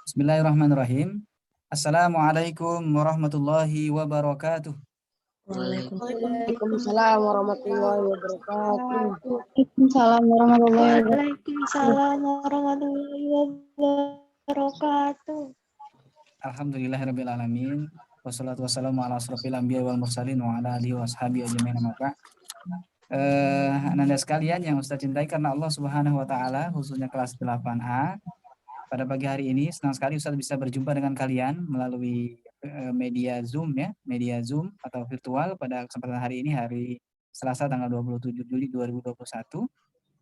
Bismillahirrahmanirrahim. Assalamualaikum warahmatullahi wabarakatuh. Waalaikumsalam warahmatullahi wabarakatuh. Waalaikumsalam warahmatullahi wabarakatuh. Waalaikumsalam warahmatullahi wabarakatuh. Alhamdulillahirabbil alamin. Wassalatu wassalamu ala asrofil anbiya wal mursalin wa ala alihi washabihi ajmain amma ba'd. Ananda sekalian yang Ustaz cintai karena Allah Subhanahu wa taala, khususnya kelas 8A. Pada pagi hari ini senang sekali Ustaz bisa berjumpa dengan kalian melalui media Zoom ya, media Zoom atau virtual pada kesempatan hari ini, hari Selasa tanggal 27 Juli 2021.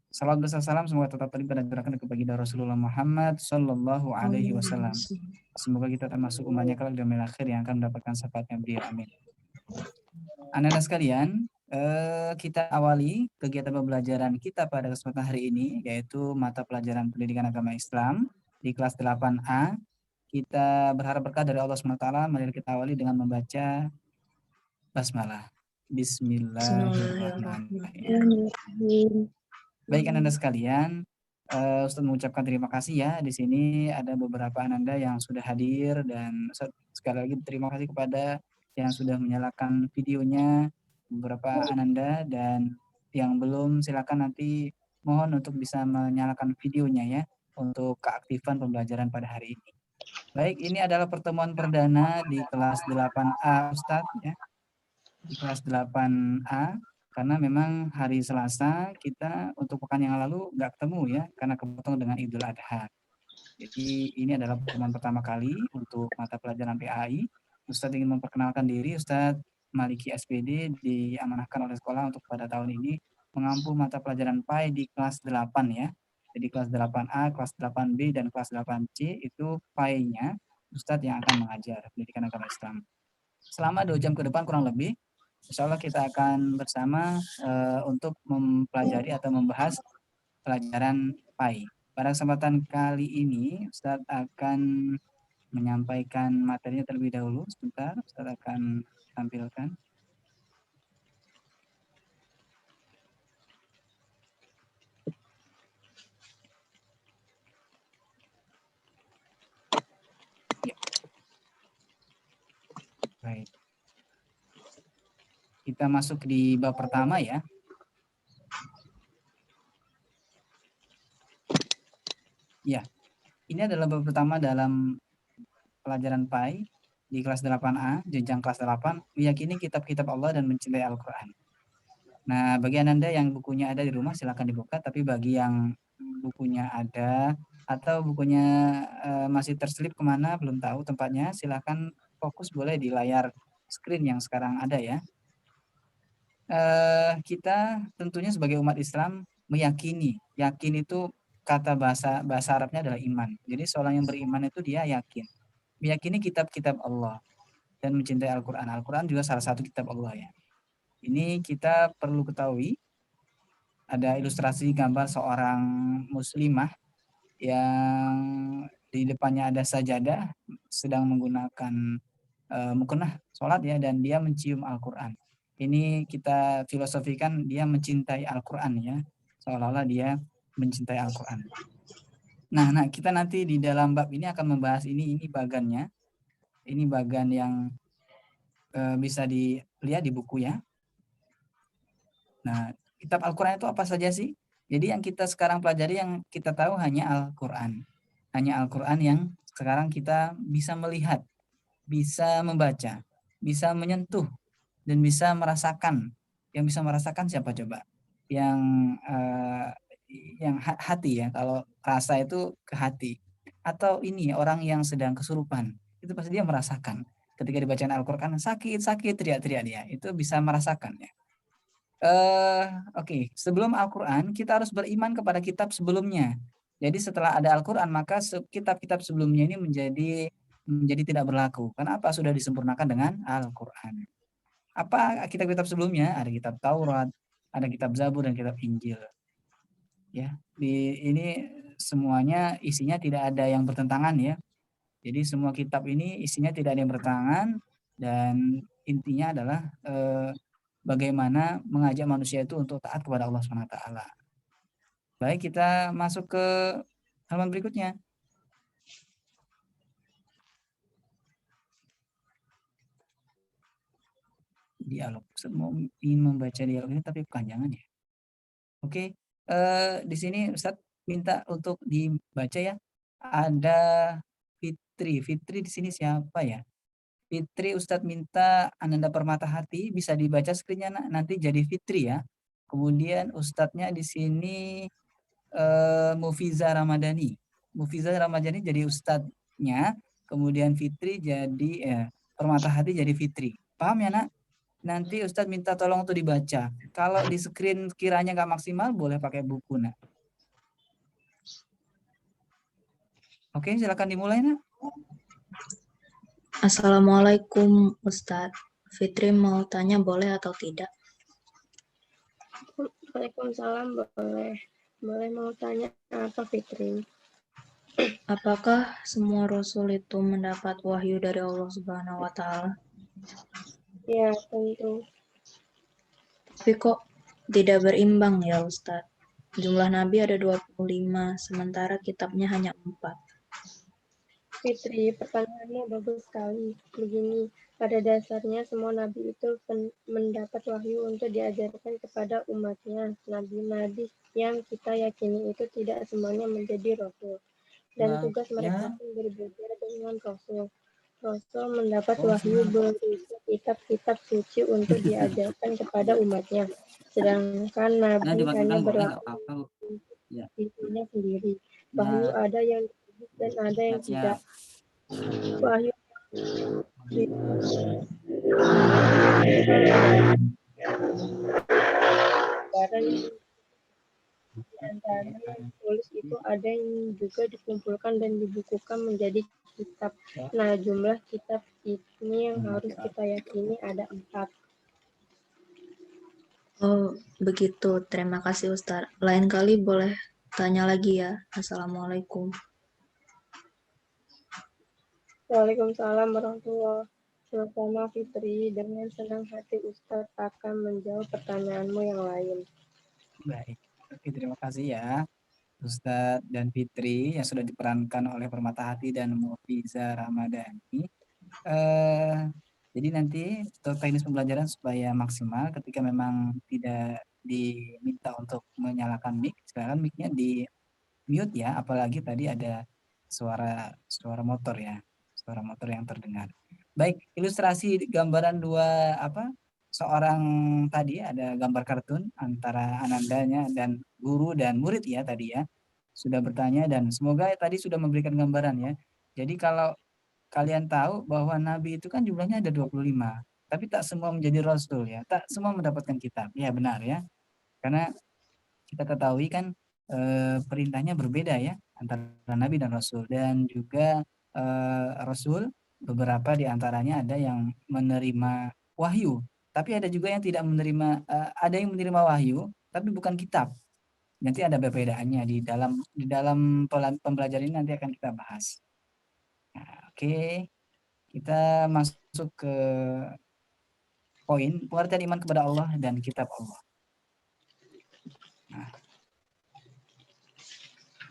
Salam dan salam semoga tetap terlibat dan gerakan ke baginda Rasulullah Muhammad Sallallahu Alaihi Wasallam. Semoga kita termasuk umatnya kelak di yaumil akhir yang akan mendapatkan syafaatnya beliau. Amin. Anak-anak sekalian, kita awali kegiatan pembelajaran kita pada kesempatan hari ini, yaitu mata pelajaran pendidikan agama Islam di kelas 8A. Kita berharap berkah dari Allah SWT. Mari kita awali dengan membaca basmalah. Bismillahirrahmanirrahim. Baik Ananda sekalian, Ustaz mengucapkan terima kasih ya. Di sini ada beberapa Ananda yang sudah hadir dan sekali lagi terima kasih kepada yang sudah menyalakan videonya, beberapa Ananda, dan yang belum silakan nanti mohon untuk bisa menyalakan videonya ya untuk keaktifan pembelajaran pada hari ini. Baik, ini adalah pertemuan perdana di kelas 8A Ustaz ya. Di kelas 8A. Karena memang hari Selasa kita untuk pekan yang lalu nggak ketemu ya, karena kepotong dengan Idul Adha. Jadi ini adalah pertemuan pertama kali untuk mata pelajaran PAI. Ustadz ingin memperkenalkan diri, Ustadz Maliki SPD diamanahkan oleh sekolah untuk pada tahun ini mengampu mata pelajaran PAI di kelas 8 ya. Jadi kelas 8A, kelas 8B, dan kelas 8C itu PAI-nya Ustadz yang akan mengajar pendidikan agama Islam. Selama 2 jam ke depan kurang lebih, insya Allah kita akan bersama untuk mempelajari atau membahas pelajaran PAI. Pada kesempatan kali ini, Ustadz akan menyampaikan materinya terlebih dahulu. Sebentar, Ustadz akan tampilkan. Ya. Baik. Kita masuk di bab pertama ya. Ya, ini adalah bab pertama dalam pelajaran PAI di kelas 8A, jenjang kelas 8, meyakini kitab-kitab Allah dan mencintai Al-Quran. Nah, bagi Anda yang bukunya ada di rumah silakan dibuka, tapi bagi yang bukunya ada atau bukunya masih terselip kemana, belum tahu tempatnya, silakan fokus boleh di layar screen yang sekarang ada ya. Kita tentunya sebagai umat Islam meyakini, yakin itu kata bahasa Arabnya adalah iman. Jadi seorang yang beriman itu dia yakin, meyakini kitab-kitab Allah dan mencintai Al-Quran. Al-Quran juga salah satu kitab Allah ya. Ini kita perlu ketahui, ada ilustrasi gambar seorang muslimah yang di depannya ada sajadah, sedang menggunakan mukenah sholat ya, dan dia mencium Al-Quran. Ini kita filosofikan dia mencintai Al-Quran ya, seolah-olah dia mencintai Al-Quran. Nah, kita nanti di dalam bab ini akan membahas ini bagannya. Ini bagan yang bisa dilihat di buku ya. Nah, kitab Al-Quran itu apa saja sih? Jadi yang kita sekarang pelajari, yang kita tahu hanya Al-Quran. Hanya Al-Quran yang sekarang kita bisa melihat, bisa membaca, bisa menyentuh, dan bisa merasakan. Yang bisa merasakan siapa coba? Yang hati ya, kalau rasa itu ke hati. Atau ini orang yang sedang kesurupan, itu pasti dia merasakan. Ketika dibacakan Al-Quran, sakit, teriak-teriak dia. Itu bisa merasakan ya. Oke. Sebelum Al-Quran, kita harus beriman kepada kitab sebelumnya. Jadi setelah ada Al-Quran, maka kitab-kitab sebelumnya ini menjadi tidak berlaku. Karena apa? Sudah disempurnakan dengan Al-Quran. Apa kitab-kitab sebelumnya? Ada kitab Taurat, ada kitab Zabur, dan kitab Injil. Ya, ini semuanya isinya tidak ada yang bertentangan ya. Jadi semua kitab ini isinya tidak ada yang bertentangan, dan intinya adalah bagaimana mengajak manusia itu untuk taat kepada Allah SWT. Baik, kita masuk ke Halaman berikutnya. Dialog. Ustaz mau ingin membaca dialog ini tapi kepanjangan ya. Oke, di sini Ustaz minta untuk dibaca ya. Ada Fitri. Fitri di sini siapa ya? Fitri Ustadz minta Ananda Permatahati bisa dibaca screen-nya nanti jadi Fitri ya. Kemudian Ustadznya di sini Mufiza Ramadhani. Mufiza Ramadhani jadi Ustadznya, kemudian Fitri jadi Permatahati jadi Fitri. Paham ya nak? Nanti Ustadz minta tolong untuk dibaca. Kalau di screen kiranya nggak maksimal, boleh pakai buku nak. Oke, silakan dimulai nak. Assalamualaikum Ustadz. Fitri mau tanya boleh atau tidak? Waalaikumsalam, boleh. Boleh, mau tanya apa Fitri? Apakah semua rasul itu mendapat wahyu dari Allah Subhanahu wa taala? Ya, tentu. Tapi kok tidak berimbang ya Ustadz? Jumlah nabi ada 25, sementara kitabnya hanya 4. Fitri, pertanyaannya bagus sekali. Begini, pada dasarnya semua nabi itu mendapat wahyu untuk diajarkan kepada umatnya. Nabi-nabi yang kita yakini itu tidak semuanya menjadi rasul. Dan tugas mereka pun berbeda dengan rasul. Rasul mendapat wahyu berupa kitab-kitab suci untuk diajarkan kepada umatnya. Sedangkan nabi hanya berlaku dirinya sendiri. Wahyu ada yang dan ada yang tidak. Wahyu di antara yang ditulis itu ada yang juga dikumpulkan dan dibukukan menjadi kitab. Nah, jumlah kitab ini yang harus kita yakini ada 4. Oh, begitu. Terima kasih Ustadz. Lain kali boleh tanya lagi ya. Assalamualaikum. Waalaikumsalam warahmatullahi wabarakatuh. Fitri, dengan senang hati Ustadz akan menjawab pertanyaanmu yang lain. Baik, oke, terima kasih ya Ustadz dan Fitri yang sudah diperankan oleh Permatahati dan Mufiza Ramadhani. Jadi nanti untuk teknis pembelajaran supaya maksimal, ketika memang tidak diminta untuk menyalakan mic, silakan mic-nya di mute ya, apalagi tadi ada suara motor ya, suara motor yang terdengar. Baik, ilustrasi gambaran seorang tadi ada gambar kartun antara Anandanya dan guru dan murid ya tadi ya, sudah bertanya dan semoga tadi sudah memberikan gambaran ya. Jadi kalau kalian tahu bahwa nabi itu kan jumlahnya ada 25, tapi tak semua menjadi rasul ya, tak semua mendapatkan kitab. Ya benar ya. Karena kita ketahui kan perintahnya berbeda ya antara nabi dan rasul, dan juga rasul beberapa di antaranya ada yang menerima wahyu, tapi ada juga yang tidak menerima, ada yang menerima wahyu tapi bukan kitab. Nanti ada perbedaannya di dalam pembelajaran ini nanti akan kita bahas. Nah, oke. Kita masuk ke poin pengertian iman kepada Allah dan kitab Allah. Nah,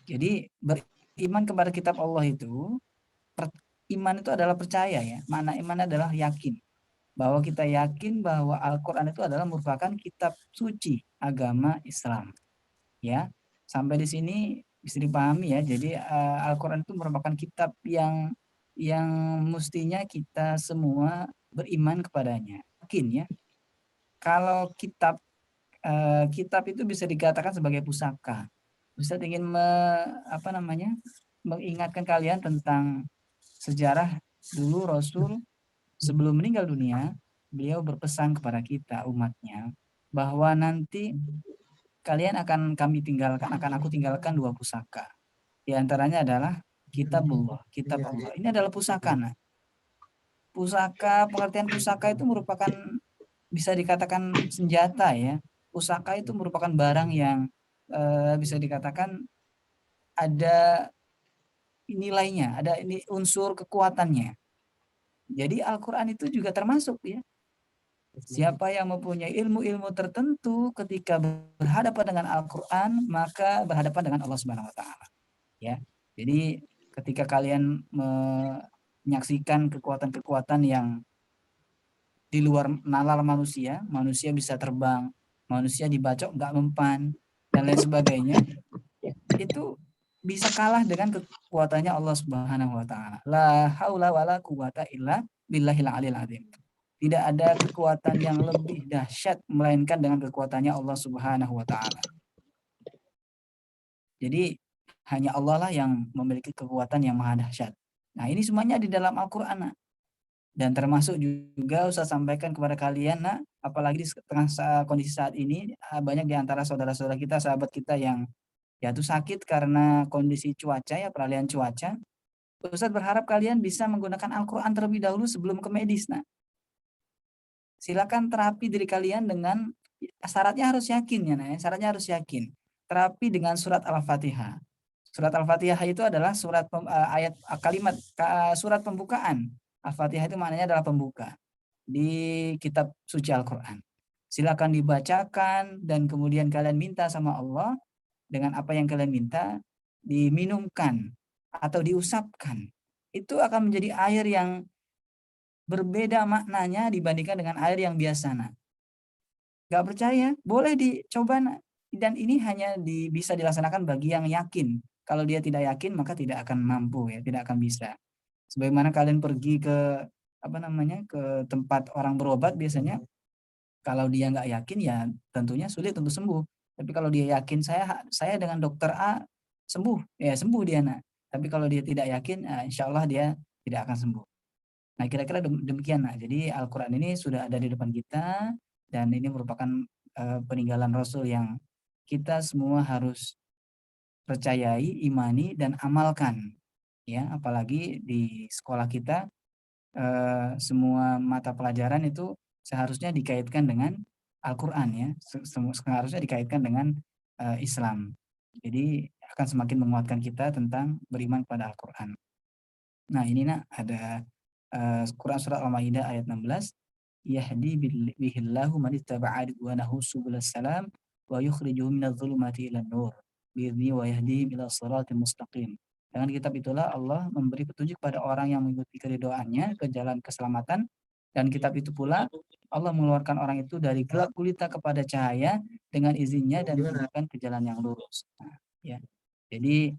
jadi beriman kepada kitab Allah itu, iman itu adalah percaya ya. Makna iman adalah yakin. Bahwa kita yakin bahwa Al-Quran itu adalah merupakan kitab suci agama Islam. Ya, sampai di sini bisa dipahami ya. Jadi Al-Quran itu merupakan kitab yang mestinya kita semua beriman kepadanya. Yakin ya. Kalau kitab itu bisa dikatakan sebagai pusaka. Ustadz ingin mengingatkan kalian tentang sejarah dulu Rasul sebelum meninggal dunia, beliau berpesan kepada kita umatnya bahwa nanti kalian akan aku tinggalkan 2 pusaka. Di antaranya adalah kitabullah, kitab Allah. Ini adalah pusaka. Nah, pusaka, pengertian pusaka itu merupakan bisa dikatakan senjata ya. Pusaka itu merupakan barang yang bisa dikatakan ada nilainya, ada ini unsur kekuatannya. Jadi Al-Quran itu juga termasuk ya. Siapa yang mempunyai ilmu-ilmu tertentu ketika berhadapan dengan Al-Quran, maka berhadapan dengan Allah Subhanahu wa taala. Ya. Jadi ketika kalian menyaksikan kekuatan-kekuatan yang di luar nalar manusia, manusia bisa terbang, manusia dibacok nggak mempan, dan lain sebagainya, itu bisa kalah dengan kekuatannya Allah Subhanahu wa taala. La haula wala quwata illa billahil aliyil azim. Tidak ada kekuatan yang lebih dahsyat melainkan dengan kekuatannya Allah Subhanahu wa taala. Jadi hanya Allah lah yang memiliki kekuatan yang maha dahsyat. Nah, ini semuanya di dalam Al-Qur'an. Dan termasuk juga Ustaz sampaikan kepada kalian, nak, apalagi di tengah kondisi saat ini, banyak di antara saudara-saudara kita, sahabat kita yang jatuh sakit karena kondisi cuaca ya, peralihan cuaca. Ustaz berharap kalian bisa menggunakan Al-Quran terlebih dahulu sebelum ke medis. Nah, silakan terapi diri kalian dengan syaratnya harus yakin ya, nah, syaratnya harus yakin. Terapi dengan surat Al-Fatihah. Surat Al-Fatihah itu adalah surat ayat kalimat surat pembukaan. Al-Fatihah itu maknanya adalah pembuka di kitab suci Al-Quran. Silakan dibacakan dan kemudian kalian minta sama Allah dengan apa yang kalian minta diminumkan atau diusapkan. Itu akan menjadi air yang berbeda maknanya dibandingkan dengan air yang biasa. Nah, nggak percaya, boleh dicoba. Nah. Dan ini hanya bisa dilaksanakan bagi yang yakin. Kalau dia tidak yakin, maka tidak akan mampu ya, tidak akan bisa. Sebagaimana kalian pergi ke ke tempat orang berobat biasanya, kalau dia nggak yakin ya tentunya sulit untuk sembuh. Tapi kalau dia yakin saya dengan dokter A sembuh, ya sembuh dia. Nah, tapi kalau dia tidak yakin, insya Allah dia tidak akan sembuh. Nah, kira-kira demikian. Nah, jadi Al-Quran ini sudah ada di depan kita dan ini merupakan peninggalan Rasul yang kita semua harus percayai, imani dan amalkan. Ya, apalagi di sekolah kita semua mata pelajaran itu seharusnya dikaitkan dengan Al-Quran ya, seharusnya dikaitkan dengan Islam. Jadi akan semakin menguatkan kita tentang beriman pada Al-Quran. Nah ini ada Quran surat Al-Maidah ayat 16. Yahdi bihillahu man ittaba'a ridwanahu subulas salam wa yukhrijuhum minadh dhulumati ilan nur bi'idznihi wa yahdihim ila shiratal mustaqim. Dengan kitab itulah Allah memberi petunjuk pada orang yang mengikuti keridhoannya ke jalan keselamatan, dan kitab itu pula Allah mengeluarkan orang itu dari gelap gulita kepada cahaya dengan izinnya dan menunjukkan ke jalan yang lurus. Nah, ya. Jadi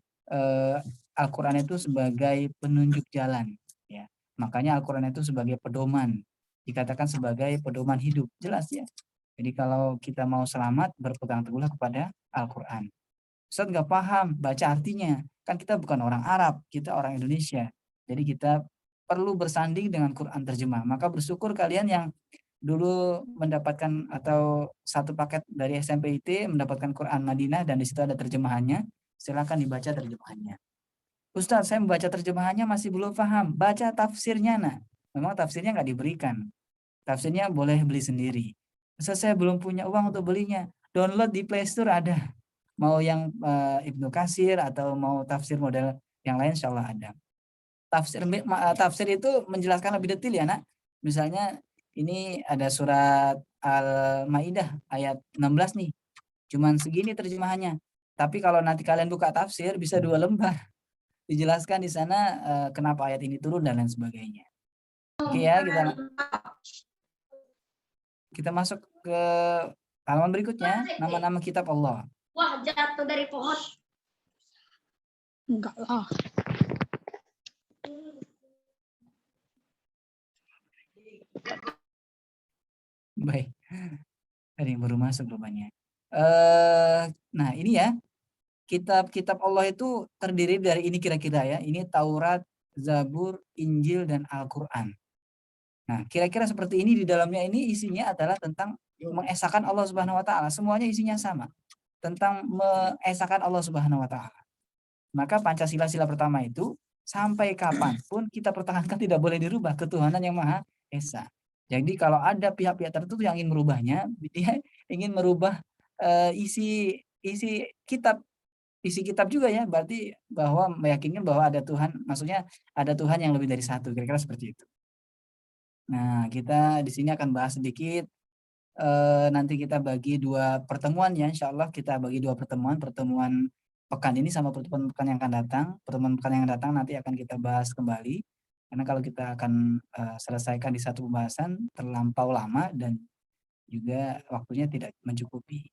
Al-Quran itu sebagai penunjuk jalan. Ya. Makanya Al-Quran itu sebagai pedoman. Dikatakan sebagai pedoman hidup. Jelas ya. Jadi kalau kita mau selamat, berpegang teguhlah kepada Al-Quran. Ustaz nggak paham baca artinya. Kan kita bukan orang Arab, kita orang Indonesia. Jadi kita perlu bersanding dengan Quran terjemah. Maka bersyukur kalian yang dulu mendapatkan atau satu paket dari SMPIT mendapatkan Quran Madinah dan di situ ada terjemahannya. Silakan dibaca terjemahannya. Ustaz, saya membaca terjemahannya masih belum paham. Baca tafsirnya, nah. Memang tafsirnya nggak diberikan. Tafsirnya boleh beli sendiri. Ustaz, saya belum punya uang untuk belinya. Download di Play Store ada. Mau yang Ibnu Katsir atau mau tafsir model yang lain, insya Allah ada. Tafsir itu menjelaskan lebih detail ya, nak. Misalnya ini ada surat Al-Maidah ayat 16 nih. Cuman segini terjemahannya. Tapi kalau nanti kalian buka tafsir bisa 2 lembar. Dijelaskan di sana kenapa ayat ini turun dan lain sebagainya. Oke ya, kita masuk ke halaman berikutnya, nama-nama kitab Allah. Wah, jatuh dari pohon. Enggak lah. Baik. Ada yang baru masuk rupanya. Nah, ini ya. Kitab-kitab Allah itu terdiri dari ini kira-kira ya. Ini Taurat, Zabur, Injil, dan Al-Quran. Nah, kira-kira seperti ini. Di dalamnya ini isinya adalah tentang mengesahkan Allah Subhanahu wa taala. Semuanya isinya sama. Tentang mengesahkan Allah Subhanahu wa taala. Maka Pancasila sila pertama itu sampai kapanpun kita pertahankan tidak boleh dirubah, ketuhanan yang Maha Esa. Jadi kalau ada pihak-pihak tertentu yang ingin merubahnya, dia ingin merubah isi kitab juga ya, berarti bahwa meyakinkan bahwa ada Tuhan, maksudnya ada Tuhan yang lebih dari satu, kira-kira seperti itu. Nah, kita di sini akan bahas sedikit, nanti kita bagi 2 pertemuan ya, insya Allah kita bagi 2 pertemuan pekan ini sama pertemuan pekan yang akan datang. Pertemuan pekan yang datang nanti akan kita bahas kembali. Karena kalau kita akan selesaikan di satu pembahasan terlampau lama dan juga waktunya tidak mencukupi.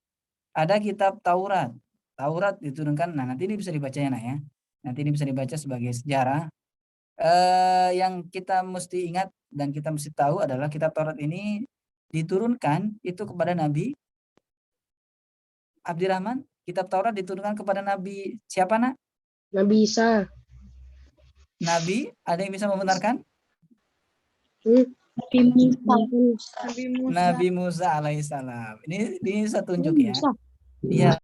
Ada kitab Taurat. Taurat diturunkan, nah nanti ini bisa dibaca ya, Nak ya. Nanti ini bisa dibaca sebagai sejarah. Yang kita mesti ingat dan kita mesti tahu adalah kitab Taurat ini diturunkan itu kepada Nabi Abdirrahman. Kitab Taurat diturunkan kepada Nabi siapa, Nak? Nabi Isa. Nabi, ada yang bisa membenarkan? Nabi Musa. Nabi Musa. Nabi Musa alaihissalam. Ini saya tunjuk ya. Musa. Iya.